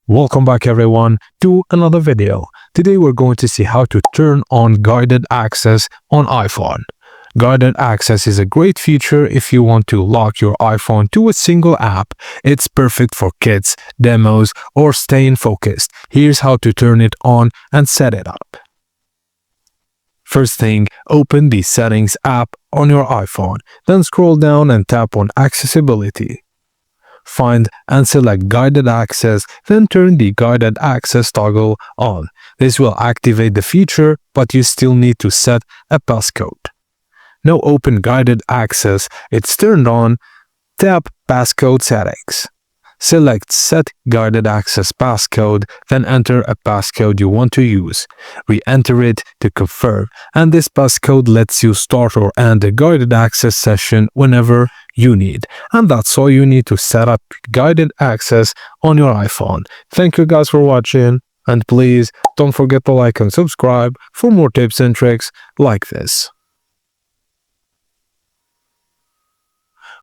Welcome back everyone to another video. Today we're going to see how to turn on guided access on iPhone. Guided access is a great feature if you want to lock your iPhone to a single app. It's perfect for kids, demos, or staying focused. Here's how to turn it on and set it up. First thing, open the Settings app on your iPhone, then scroll down and tap on Accessibility. Find and select Guided Access, then turn the Guided Access toggle on. This will activate the feature, but you still need to set a passcode. Now open Guided Access, it's turned on, tap Passcode Settings. Select Set Guided Access Passcode, then enter a passcode you want to use. Re-enter it to confirm, and this passcode lets you start or end a guided access session whenever you need. And that's all you need to set up guided access on your iPhone. Thank you guys for watching, and please don't forget to like and subscribe for more tips and tricks like this.